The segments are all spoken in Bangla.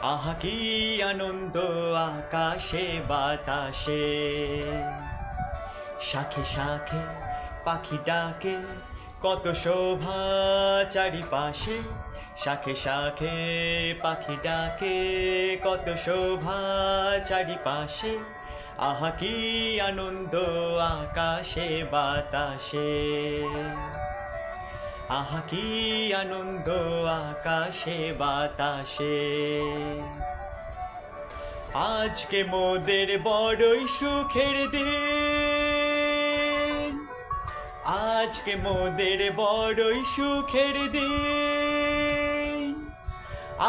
আহা কি আনন্দ আকাশে বাতাসে, শাখে শাখে পাখি ডাকে, কত শোভা চারিপাশে। শাখে শাখে পাখি ডাকে, কত শোভা চারিপাশে। আহা কি আনন্দ আকাশে বাতাসে, আহা কি আনন্দ আকাশে বাতাসে। আজকে মোদের বড়ই সুখের দিন, আজকে মোদের বড়ই সুখের দিন।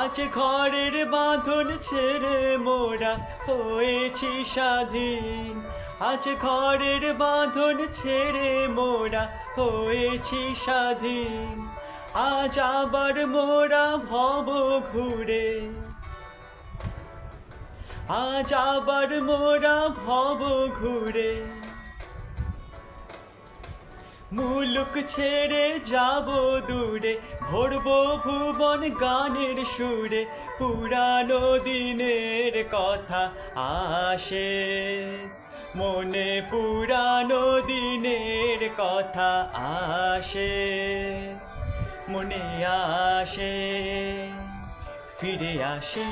আজ ঘরের বাঁধন ছেড়ে মোরা হয়েছি স্বাধীন, আজ ঘরের বাঁধন ছেড়ে মোরা হয়েছি স্বাধীন। আজ আবার মোরা ভব ঘুরে, আজ আবার মোরা ভব ঘুরে। মুলুক ছেড়ে যাব দূরে, ভরবো ভুবন গানের সুরে। পুরানো দিনের কথা আসে মনে, পুরানো দিনের কথা আসে মনে, আসে ফিরে আসে।